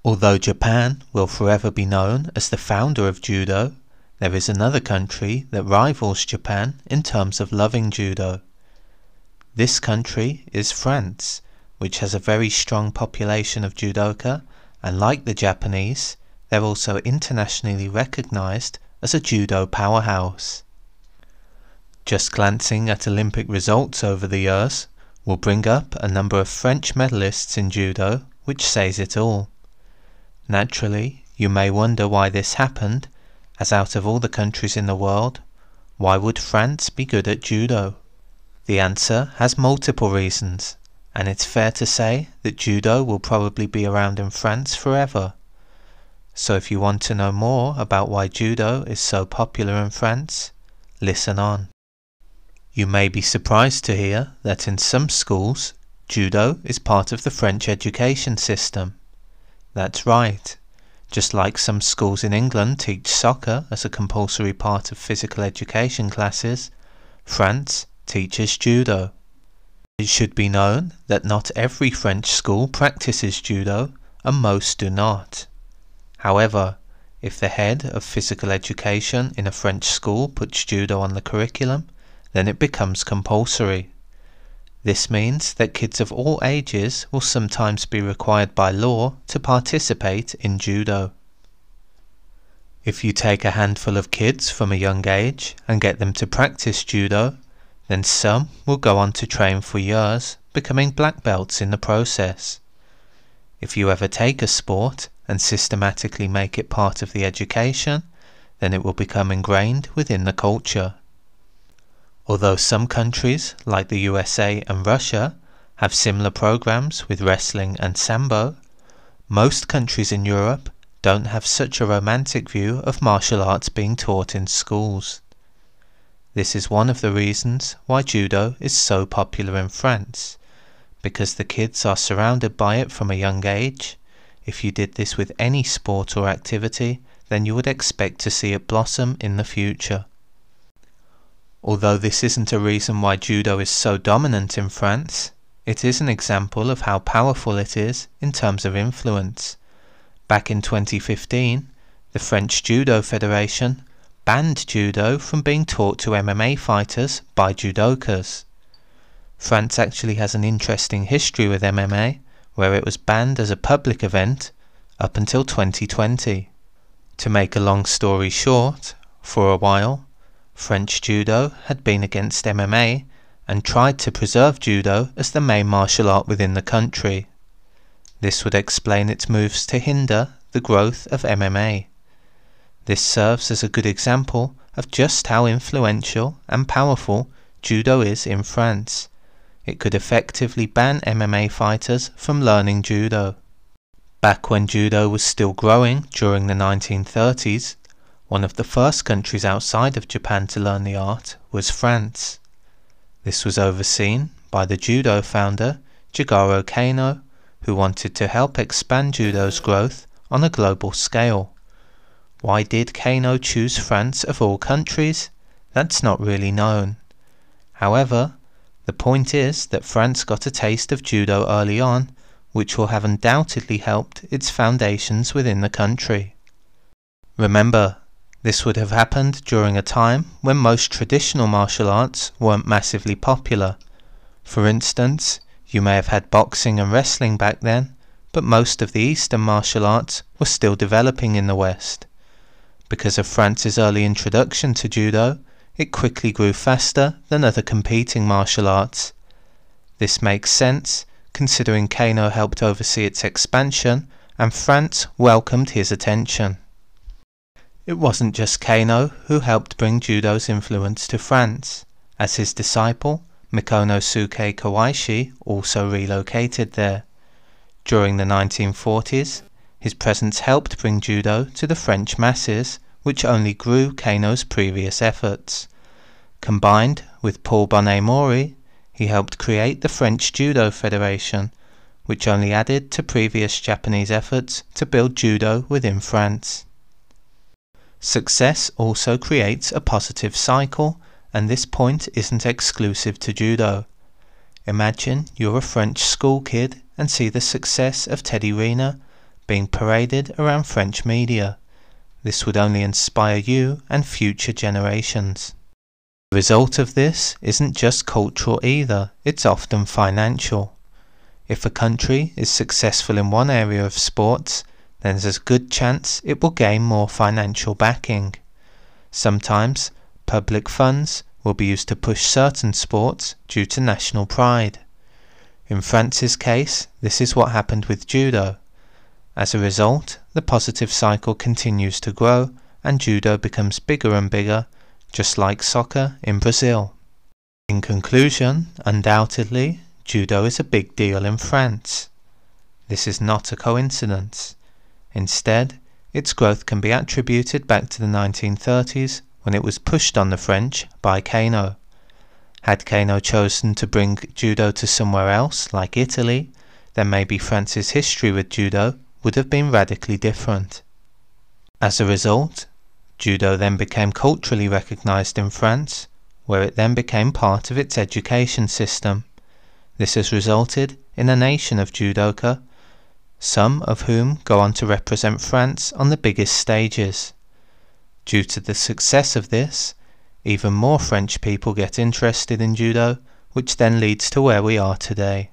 Although Japan will forever be known as the founder of Judo, there is another country that rivals Japan in terms of loving Judo. This country is France, which has a very strong population of judoka, and like the Japanese, they're also internationally recognized as a judo powerhouse. Just glancing at Olympic results over the years will bring up a number of French medalists in judo, which says it all. Naturally, you may wonder why this happened, as out of all the countries in the world, why would France be good at judo? The answer has multiple reasons, and it's fair to say that judo will probably be around in France forever. So if you want to know more about why judo is so popular in France, listen on. You may be surprised to hear that in some schools, judo is part of the French education system. That's right. Just like some schools in England teach soccer as a compulsory part of physical education classes, France teaches judo. It should be known that not every French school practices judo, and most do not. However, if the head of physical education in a French school puts judo on the curriculum, then it becomes compulsory. This means that kids of all ages will sometimes be required by law to participate in judo. If you take a handful of kids from a young age and get them to practice judo, then some will go on to train for years, becoming black belts in the process. If you ever take a sport and systematically make it part of the education, then it will become ingrained within the culture. Although some countries, like the USA and Russia, have similar programs with wrestling and sambo, most countries in Europe don't have such a romantic view of martial arts being taught in schools. This is one of the reasons why judo is so popular in France, because the kids are surrounded by it from a young age. If you did this with any sport or activity, then you would expect to see it blossom in the future. Although this isn't a reason why judo is so dominant in France, it is an example of how powerful it is in terms of influence. Back in 2015, the French Judo Federation banned judo from being taught to MMA fighters by judokas. France actually has an interesting history with MMA, where it was banned as a public event up until 2020. To make a long story short, for a while, French judo had been against MMA and tried to preserve judo as the main martial art within the country. This would explain its moves to hinder the growth of MMA. This serves as a good example of just how influential and powerful judo is in France. It could effectively ban MMA fighters from learning judo. Back when judo was still growing during the 1930s, one of the first countries outside of Japan to learn the art was France. This was overseen by the judo founder Jigoro Kano, who wanted to help expand judo's growth on a global scale. Why did Kano choose France of all countries? That's not really known. However, the point is that France got a taste of judo early on, which will have undoubtedly helped its foundations within the country. Remember, this would have happened during a time when most traditional martial arts weren't massively popular. For instance, you may have had boxing and wrestling back then, but most of the Eastern martial arts were still developing in the West. Because of France's early introduction to judo, it quickly grew faster than other competing martial arts. This makes sense, considering Kano helped oversee its expansion and France welcomed his attention. It wasn't just Kano who helped bring judo's influence to France, as his disciple, Mikonosuke Kawaishi, also relocated there. During the 1940s, his presence helped bring judo to the French masses, which only grew Kano's previous efforts. Combined with Paul Bonnet-Maury, he helped create the French Judo Federation, which only added to previous Japanese efforts to build judo within France. Success also creates a positive cycle, and this point isn't exclusive to judo. Imagine you're a French school kid and see the success of Teddy Riner, being paraded around French media. This would only inspire you and future generations. The result of this isn't just cultural either, it's often financial. If a country is successful in one area of sports, then there's a good chance it will gain more financial backing. Sometimes, public funds will be used to push certain sports due to national pride. In France's case, this is what happened with Judo. As a result, the positive cycle continues to grow and Judo becomes bigger and bigger, just like soccer in Brazil. In conclusion, undoubtedly, Judo is a big deal in France. This is not a coincidence. Instead, its growth can be attributed back to the 1930s when it was pushed on the French by Kano. Had Kano chosen to bring Judo to somewhere else, like Italy, then maybe France's history with Judo would have been radically different. As a result, Judo then became culturally recognized in France, where it then became part of its education system. This has resulted in a nation of judoka, some of whom go on to represent France on the biggest stages. Due to the success of this, even more French people get interested in Judo, which then leads to where we are today.